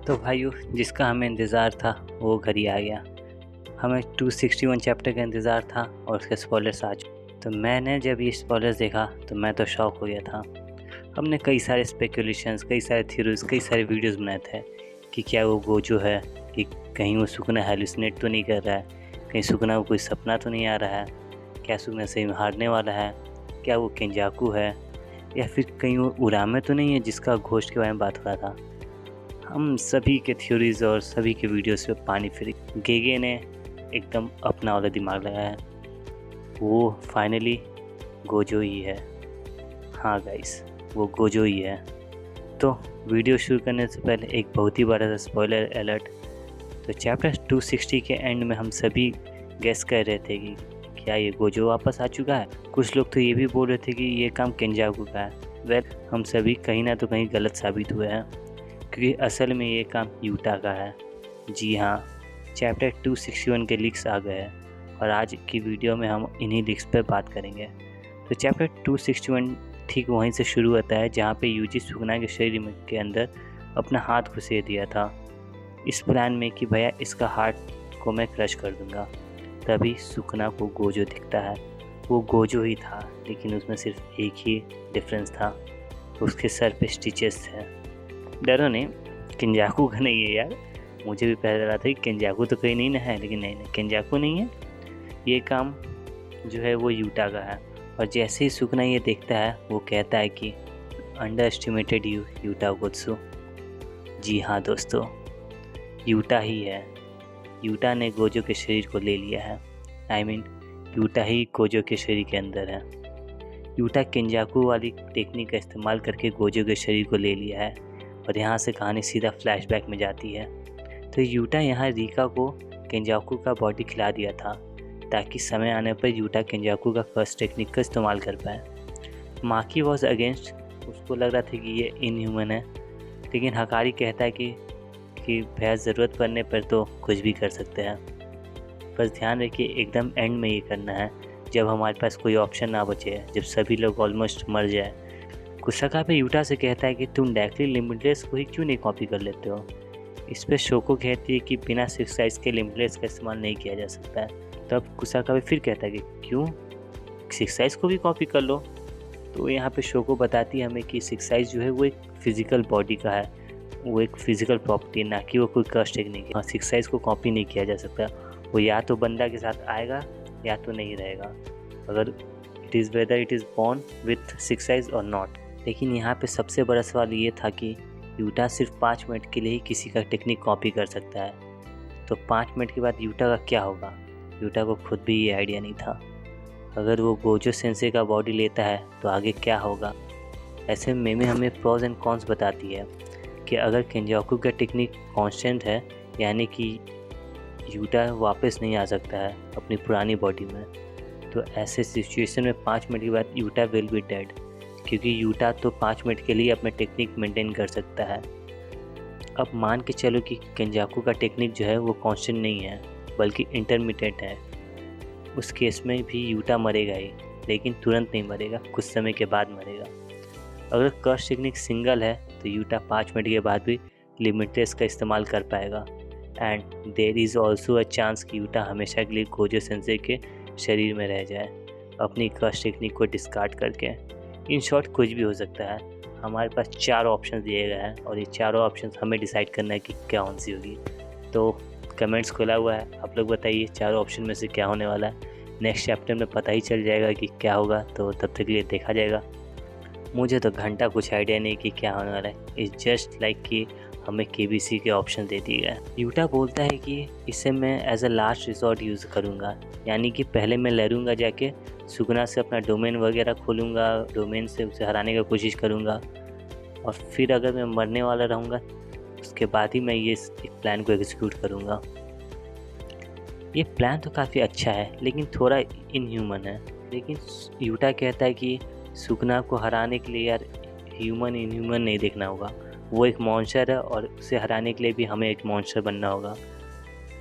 तो भाइयों, जिसका हमें इंतज़ार था वो घर ही आ गया। हमें 261 चैप्टर का इंतज़ार था और उसके स्पॉयलर्स आ चुके। तो मैंने जब ये स्पॉयलर्स देखा तो मैं तो शॉक हो गया था। हमने कई सारे स्पेकुलेशंस, कई सारे थ्योरीज, कई सारे वीडियोस बनाए थे कि क्या वो गोजो है, कि कहीं वो सुकना हेलुसिनेट तो नहीं कर रहा है, कहीं सुकना को कोई सपना तो नहीं आ रहा है, क्या सुकना सही में हारने वाला है, क्या वो केंजाकू है, या फिर कहीं वो उरामे तो नहीं है जिसका घोस्ट के बारे में बात हो रहा था। हम सभी के थ्योरीज और सभी के वीडियोस पे पानी फिर गेगे ने एकदम अपना वाला दिमाग लगाया है। वो फाइनली गोजो ही है। हाँ गाइस, वो गोजो ही है। तो वीडियो शुरू करने से पहले एक बहुत ही बड़ा सा स्पॉइलर अलर्ट। तो चैप्टर 260 के एंड में हम सभी गेस कर रहे थे कि क्या ये गोजो वापस आ चुका है। कुछ लोग तो ये भी बोल रहे थे कि ये काम केंजाकू का है। वेल, हम सभी कहीं ना तो कहीं गलत साबित हुए हैं, क्योंकि असल में ये काम यूटा का है। जी हाँ, चैप्टर 261 के लीक्स आ गए हैं और आज की वीडियो में हम इन्हीं लीक्स पर बात करेंगे। तो चैप्टर 261 ठीक वहीं से शुरू होता है जहाँ पे यूजी सुकना के शरीर के अंदर अपना हाथ घुसेर दिया था, इस प्लान में कि भैया इसका हार्ट को मैं क्रश कर दूंगा। तभी सुकना को गोजो दिखता है। वो गोजो ही था, लेकिन उसमें सिर्फ एक ही डिफरेंस था, उसके सर पे स्टिचेस थे। डरो नहीं, केंजाकू का नहीं है यार। मुझे भी पहले लगा था कि केंजाकू तो कहीं नहीं है, लेकिन नहीं, केंजाकू नहीं है। ये काम जो है वो यूटा का है। और जैसे ही सुकना ये देखता है वो कहता है कि अंडर एस्टिमेटेड यू यूटा गोत्सु। जी हाँ दोस्तों, यूटा ही है। यूटा ने गोजो के शरीर को ले लिया है। I mean Utah he Gojo के शरीर के अंदर है। यूटा केंजाकू वाली टेक्निक का इस्तेमाल करके गोजो के शरीर को ले लिया है और यहाँ से कहानी सीधा फ्लैशबैक में जाती है। तो यूटा यहाँ रिका को केंजाकू का बॉडी खिला दिया था ताकि समय आने पर यूटा केंजाकू का फर्स्ट टेक्निक का इस्तेमाल कर पाए। माकी वॉज अगेंस्ट, उसको लग रहा था कि ये इनह्यूमन है, लेकिन हकारी कहता है कि भैया ज़रूरत पड़ने पर तो कुछ भी कर सकते हैं। बस ध्यान रखिए एकदम एंड में ये करना है, जब हमारे पास कोई ऑप्शन ना बचे, जब सभी लोग ऑलमोस्ट मर जाए। कुसका पे यूटा से कहता है कि तुम डायरेक्टली लिमिटलेस को ही क्यों नहीं कॉपी कर लेते हो। इस पर शोको कहती है कि बिना सिक्स साइज के लिमिटलेस का इस्तेमाल नहीं किया जा सकता है। तब कुसका पे फिर कहता है कि क्यों, सिक्स साइज को भी कॉपी कर लो। तो यहाँ पे शोको बताती है हमें कि सिक्स साइज जो है वो एक फिजिकल बॉडी का है, वो एक फिजिकल प्रॉपर्टी है, ना कि वो कोई कर्स टेक्निक है। सिक्स साइज को कॉपी नहीं किया जा सकता। वो या तो बंदा के साथ आएगा या तो नहीं रहेगा, अगर it is whether it is born with six size और नॉट। लेकिन यहाँ पे सबसे बड़ा सवाल ये था कि यूटा सिर्फ 5 मिनट के लिए ही किसी का टेक्निक कॉपी कर सकता है। तो 5 मिनट के बाद यूटा का क्या होगा? यूटा को खुद भी ये आइडिया नहीं था। अगर वो गोजो सेंसे का बॉडी लेता है तो आगे क्या होगा? ऐसे में मेमे हमें प्रोज एंड कॉन्स बताती है कि अगर केंजाकू का टेक्निक कांस्टेंट है, यानी कि यूटा वापस नहीं आ सकता है अपनी पुरानी बॉडी में, तो ऐसे सिचुएशन में 5 मिनट के बाद यूटा विल बी डेड, क्योंकि यूटा तो 5 मिनट के लिए अपना टेक्निक मेंटेन कर सकता है। अब मान के चलो कि केंजाकू का टेक्निक जो है वो कांस्टेंट नहीं है बल्कि इंटरमिटेंट है। उस केस में भी यूटा मरेगा ही, लेकिन तुरंत नहीं मरेगा, कुछ समय के बाद मरेगा। अगर कर्स टेक्निक सिंगल है तो यूटा 5 मिनट के बाद भी लिमिटलेस का इस्तेमाल कर पाएगा। And there is also a chance कि यूटा हमेशा के लिए गोजो सेंसे के शरीर में रह जाए अपनी कर्स टेक्निक को डिस्कार्ड करके। इन शॉर्ट कुछ भी हो सकता है। हमारे पास 4 ऑप्शन दिए गए हैं और ये चारों ऑप्शन हमें डिसाइड करना है कि क्या कौन सी होगी। तो कमेंट्स खुला हुआ है, आप लोग बताइए चारों ऑप्शन में से क्या होने वाला है। नेक्स्ट चैप्टर में पता ही चल जाएगा कि क्या होगा, तो तब तक के लिए देखा जाएगा। मुझे तो घंटा कुछ आइडिया नहीं कि क्या होने वाला है। इट्स जस्ट लाइक कि हमें केबीसी के ऑप्शन दे दिए गए। यूटा बोलता है कि इसे मैं as a last resort use करूँगा, यानी कि पहले मैं लड़ूंगा जाके सुगना से, अपना डोमेन वगैरह खोलूँगा, डोमेन से उसे हराने की कोशिश करूँगा, और फिर अगर मैं मरने वाला रहूँगा उसके बाद ही मैं ये प्लान को एग्जीक्यूट करूँगा। ये प्लान तो काफ़ी अच्छा है लेकिन थोड़ा इनह्यूमन है। लेकिन यूटा कहता है कि सुगना को हराने के लिए यार ह्यूमन इनह्यूमन नहीं देखना होगा, वो एक मॉन्स्टर है और उसे हराने के लिए भी हमें एक मॉन्स्टर बनना होगा।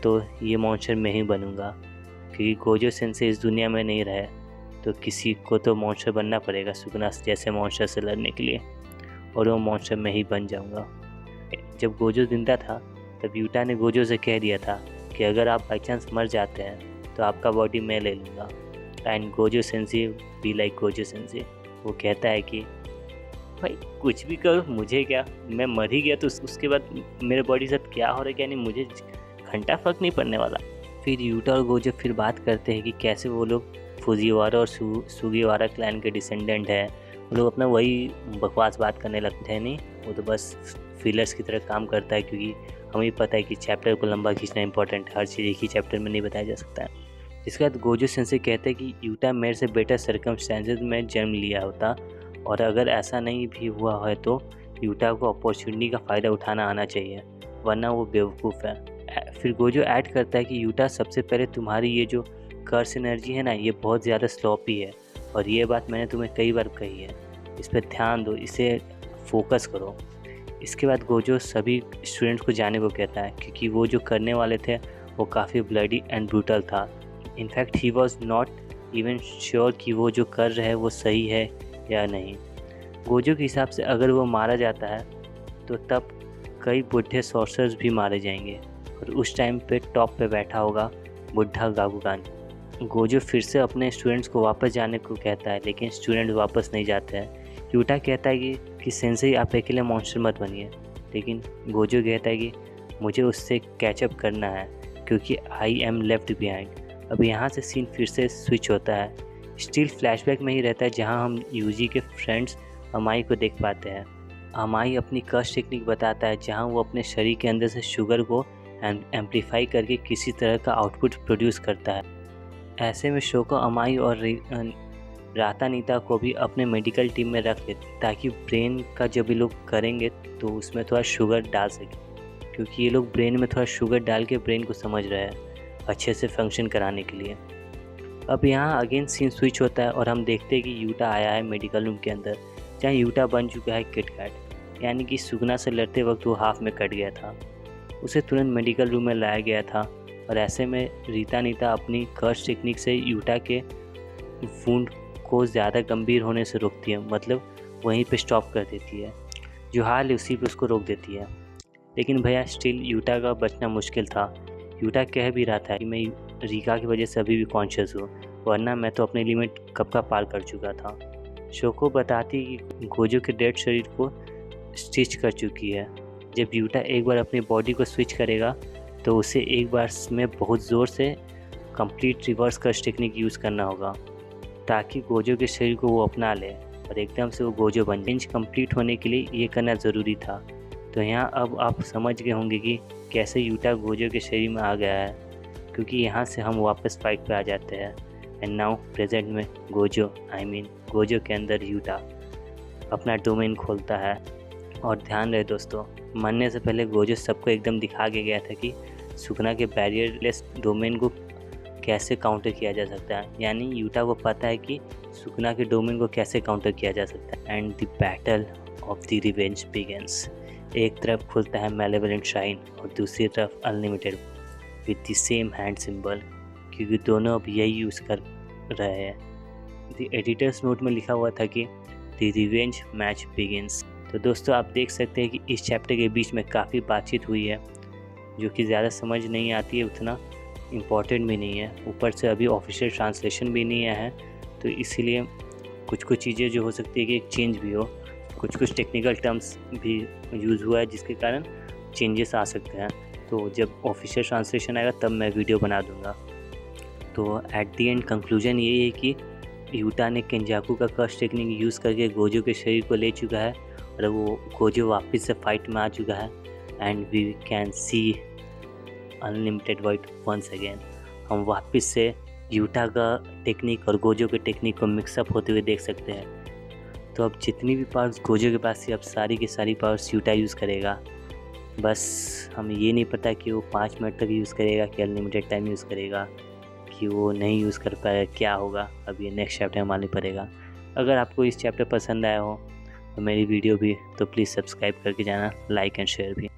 तो ये मॉन्स्टर मैं ही बनूंगा, क्योंकि गोजो सेंसे इस दुनिया में नहीं रहे तो किसी को तो मॉन्स्टर बनना पड़ेगा सुगना जैसे मॉन्स्टर से लड़ने के लिए, और वो मॉन्स्टर मैं ही बन जाऊंगा। जब गोजो जिंदा था तब यूटा ने गोजो से कह दिया था कि अगर आप बाई चांस मर जाते हैं तो आपका बॉडी मैं ले लूँगा। And Gojo sensi be like Gojo sensi, वो कहता है कि भाई कुछ भी करो मुझे क्या, मैं मर ही गया तो उसके बाद मेरे बॉडी साथ क्या हो रहा है क्या नहीं, मुझे घंटा फर्क नहीं पड़ने वाला। फिर यूटा और गोजो फिर बात करते हैं कि कैसे वो लोग फुजीवारा और सुगीवारा क्लैन के डिसेंडेंट हैं। वो लोग अपना वही बकवास बात करने लगते हैं, नहीं वो तो बस फिलर्स की तरह काम करता है, क्योंकि हमें पता है कि चैप्टर को लंबा खींचना इंपॉर्टेंट है, हर चीज़ एक ही चैप्टर में नहीं बताया जा सकता है। इसके बाद गोजो सेंसे कहते हैं कि यूटा मेरे से बेटर सर्कमस्टेंसेस में जन्म लिया होता, और अगर ऐसा नहीं भी हुआ है तो यूटा को अपॉर्चुनिटी का फ़ायदा उठाना आना चाहिए, वरना वो बेवकूफ़ है। फिर गोजो ऐड करता है कि यूटा सबसे पहले तुम्हारी ये जो कर्स एनर्जी है ना, ये बहुत ज़्यादा स्लॉपी है, और ये बात मैंने तुम्हें कई बार कही है, इस पर ध्यान दो, इसे फोकस करो। इसके बाद गोजो सभी स्टूडेंट्स को जाने को कहता है, क्योंकि वो जो करने वाले थे वो काफ़ी ब्लडी एंड ब्रूटल था। In fact he was not even sure कि वो जो कर रहे हैं वो सही है या नहीं। गोजो के हिसाब से अगर वो मारा जाता है तो तब कई बुढ़े सॉर्सर्स भी मारे जाएंगे, और उस टाइम पे टॉप पे बैठा होगा बुढ़ा गागुगान। गोजो फिर से अपने स्टूडेंट्स को वापस जाने को कहता है, लेकिन स्टूडेंट वापस नहीं जाते हैं। यूटा कहता है कि सेंसेई आप अकेले मॉन्स्टर मत बनिए, लेकिन गोजो कहता है कि मुझे उससे कैचअप करना है क्योंकि आई एम लेफ्ट बिहाइंड। अब यहाँ से सीन फिर से स्विच होता है, स्टिल फ्लैशबैक में ही रहता है, जहाँ हम यूजी के फ्रेंड्स अमाई को देख पाते हैं। अमाई अपनी कर्स टेक्निक बताता है, जहाँ वो अपने शरीर के अंदर से शुगर को एम्पलीफाई करके किसी तरह का आउटपुट प्रोड्यूस करता है। ऐसे में शोको अमाई और राता नीता को भी अपने मेडिकल टीम में रख लेते, ताकि ब्रेन का जब ये लोग करेंगे तो उसमें थोड़ा शुगर डाल सके, क्योंकि ये लोग ब्रेन में थोड़ा शुगर डाल के ब्रेन को समझ रहे हैं अच्छे से फंक्शन कराने के लिए। अब यहाँ अगेन सीन स्विच होता है और हम देखते हैं कि यूटा आया है मेडिकल रूम के अंदर, जहाँ यूटा बन चुका है किट कैट, यानी कि सुगना से लड़ते वक्त वो हाफ में कट गया था। उसे तुरंत मेडिकल रूम में लाया गया था, और ऐसे में रीता नीता अपनी कर्स टेक्निक से यूटा के वुंड को ज़्यादा गंभीर होने से रोकती है, मतलब वहीं पे स्टॉप कर देती है, जो हाल है उसी पे उसको रोक देती है। लेकिन भैया स्टिल यूटा का बचना मुश्किल था। यूटा कह भी रहा था कि मैं रीका की वजह से अभी भी कॉन्शियस हूँ, वरना मैं तो अपनी लिमिट कब का पार कर चुका था। शोको बताती कि गोजो के डेड शरीर को स्टिच कर चुकी है। जब यूटा एक बार अपनी बॉडी को स्विच करेगा तो उसे एक बार में बहुत ज़ोर से complete reverse curse technique use करना होगा, ताकि गोजो के शरीर को वो अपना ले और एकदम से वो गोजो बन जाए। कंप्लीट होने के लिए ये करना ज़रूरी था। तो यहाँ अब आप समझ गए होंगे कि कैसे यूटा गोजो के शरीर में आ गया है, क्योंकि यहाँ से हम वापस फाइट पे आ जाते हैं। एंड नाउ प्रेजेंट में गोजो के अंदर यूटा अपना डोमेन खोलता है। और ध्यान रहे दोस्तों, मरने से पहले गोजो सबको एकदम दिखा के गया था कि सुगना के बैरियरलेस डोमेन को कैसे काउंटर किया जा सकता है, यानी यूटा को पता है कि सुगना के डोमेन को कैसे काउंटर किया जा सकता है। And the battle of the revenge begins. एक तरफ खुलता है मैलेवलेंट श्राइन और दूसरी तरफ unlimited with the same hand symbol, क्योंकि दोनों अब यही यूज़ कर रहे हैं। द एडिटर्स नोट में लिखा हुआ था कि द रिवेंज मैच बिगिंस। तो दोस्तों आप देख सकते हैं कि इस चैप्टर के बीच में काफ़ी बातचीत हुई है, जो कि ज़्यादा समझ नहीं आती है, उतना इम्पॉर्टेंट भी नहीं है। ऊपर से अभी ऑफिशियल ट्रांसलेशन भी नहीं आया है, तो इसीलिए कुछ चीज़ें जो हो सकती है कि चेंज भी हो, कुछ टेक्निकल टर्म्स भी यूज़ हुआ है जिसके कारण चेंजेस आ सकते हैं। तो जब ऑफिशियल ट्रांसलेशन आएगा तब मैं वीडियो बना दूँगा। तो एट दी एंड कंक्लूजन यही है कि यूटा ने केंजाकू का कर्स टेक्निक यूज़ करके गोजो के शरीर को ले चुका है, और वो गोजो वापस से फाइट में आ चुका है। And we can see unlimited white once again. हम वापस से यूटा का टेक्निक और गोजो के टेक्निक को मिक्सअप होते हुए देख सकते हैं। तो अब जितनी भी पावर्स गोजो के पास थी, अब सारी की सारी पावर्स यूटा यूज़ करेगा। बस हमें ये नहीं पता कि वो 5 मिनट तक यूज़ करेगा कि अनलिमिटेड टाइम यूज़ करेगा, कि वो नहीं यूज़ कर पाएगा, क्या होगा अब ये नेक्स्ट चैप्टर में मालूम पड़ेगा। अगर आपको इस चैप्टर पसंद आया हो तो मेरी वीडियो भी तो प्लीज़ सब्सक्राइब करके जाना, लाइक एंड शेयर भी।